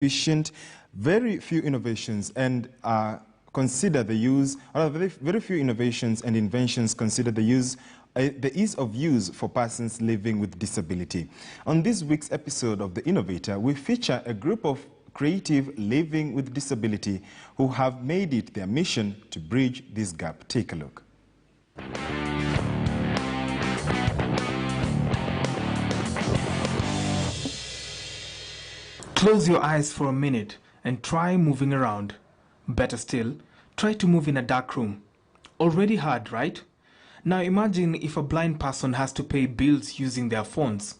efficient, very few innovations and consider the use, very few innovations and inventions consider the use, the ease of use for persons living with disability. On this week's episode of The Innovator, we feature a group of creative living with disability who have made it their mission to bridge this gap. Take a look. Close your eyes for a minute and try moving around. Better still, try to move in a dark room. Already hard, right? Now imagine if a blind person has to pay bills using their phones.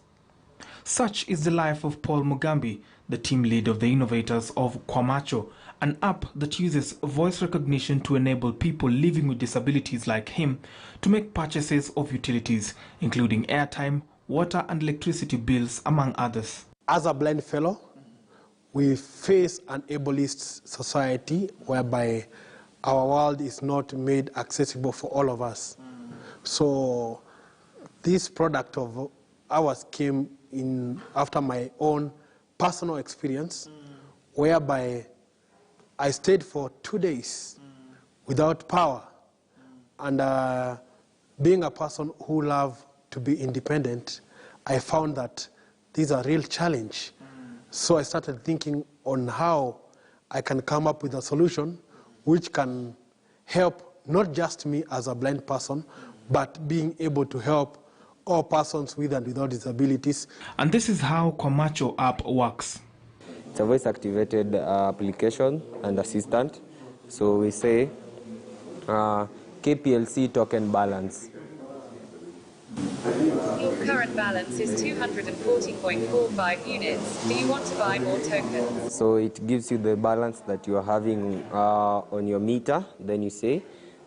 Such is the life of Paul Mugambi, the team lead of the innovators of Macho, an app that uses voice recognition to enable people living with disabilities like him to make purchases of utilities, including airtime, water and electricity bills, among others. As a blind fellow, we face an ableist society whereby our world is not made accessible for all of us. So this product of ours came in after my own personal experience, whereby I stayed for 2 days without power. And being a person who loves to be independent, I found that this is a real challenge. So I started thinking on how I can come up with a solution which can help not just me as a blind person, but being able to help all persons with and without disabilities. And this is how Macho app works. It's a voice-activated application and assistant. So we say KPLC token balance. Your current balance is 240.45 units. Do you want to buy more tokens? So it gives you the balance that you are having on your meter. Then you say,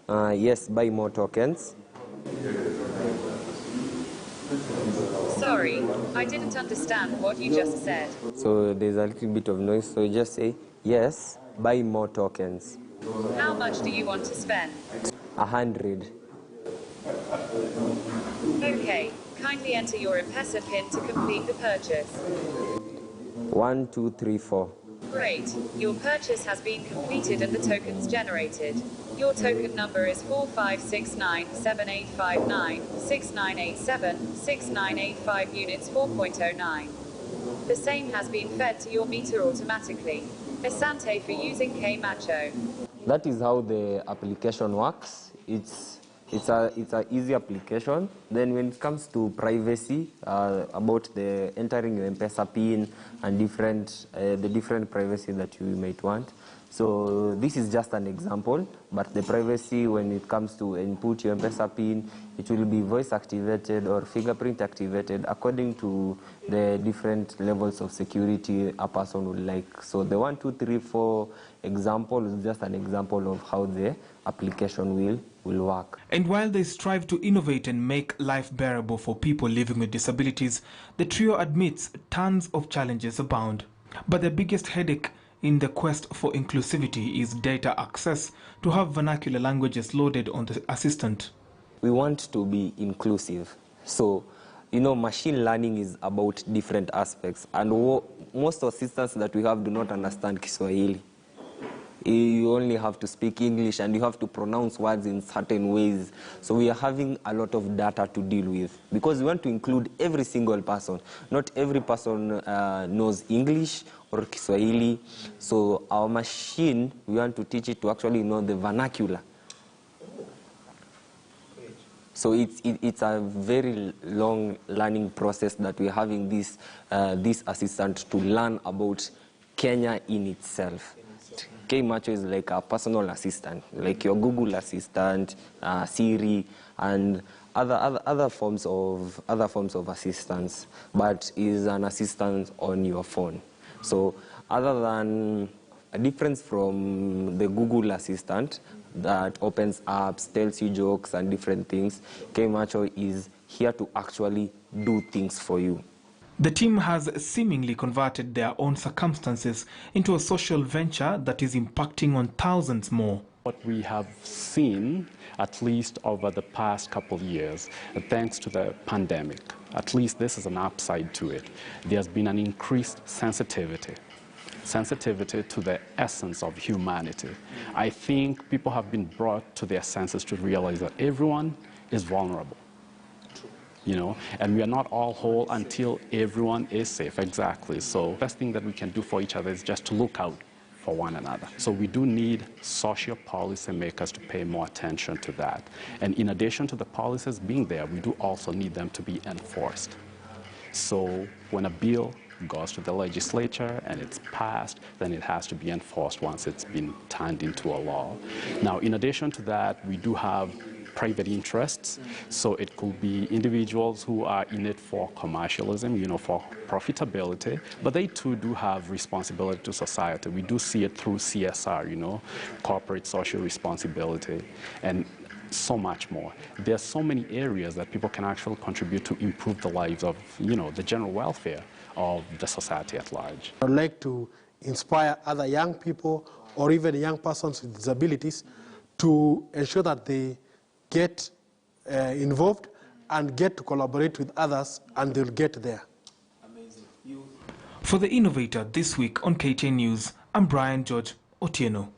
yes, buy more tokens. Sorry, I didn't understand what you just said. So there's a little bit of noise. So you just say, yes, buy more tokens. How much do you want to spend? 100. Okay, kindly enter your M-Pesa PIN to complete the purchase. 1, 2, 3, 4. Great, your purchase has been completed and the tokens generated. Your token number is 4569785969876985 units 4.09. The same has been fed to your meter automatically. Asante for using Macho. That is how the application works. It's an easy application. Then when it comes to privacy, about the entering your M-Pesa PIN and the different privacy that you might want. So this is just an example, but the privacy when it comes to input your M-Pesa PIN, it will be voice activated or fingerprint activated according to the different levels of security a person would like. So the 1, 2, 3, 4 example is just an example of how the application will work. And while they strive to innovate and make life bearable for people living with disabilities, the trio admits tons of challenges abound. But the biggest headache in the quest for inclusivity is data access to have vernacular languages loaded on the assistant. We want to be inclusive. So, machine learning is about different aspects. And most assistants that we have do not understand Kiswahili. You only have to speak English and you have to pronounce words in certain ways. So we are having a lot of data to deal with because we want to include every single person. Not every person knows English or Kiswahili. So our machine, we want to teach it to actually know the vernacular. So it's a very long learning process that we're having this assistant to learn about Kenya in itself. Macho is like a personal assistant, like your Google Assistant, Siri, and other forms of assistance, but is an assistant on your phone. So other than a difference from the Google Assistant that opens apps, tells you jokes and different things, Macho is here to actually do things for you. The team has seemingly converted their own circumstances into a social venture that is impacting on thousands more. What we have seen, at least over the past couple of years, thanks to the pandemic, at least this is an upside to it. There's been an increased sensitivity sensitivity to the essence of humanity. I think people have been brought to their senses to realize that everyone is vulnerable. You know, and we are not all whole until everyone is safe. Exactly. So the best thing that we can do for each other is just to look out for one another. So we do need social policy makers to pay more attention to that. And in addition to the policies being there, we do also need them to be enforced. So when a bill goes to the legislature and it's passed, then it has to be enforced once it's been turned into a law. Now, in addition to that, we do have private interests. So it could be individuals who are in it for commercialism, you know, for profitability, but they too do have responsibility to society. We do see it through CSR, you know, corporate social responsibility, and so much more. There are so many areas that people can actually contribute to improve the lives of, you know, the general welfare of the society at large. I'd like to inspire other young people or even young persons with disabilities to ensure that they get involved and get to collaborate with others, and they'll get there. Amazing. For The Innovator this week on KTN News, I'm Brian George Otieno.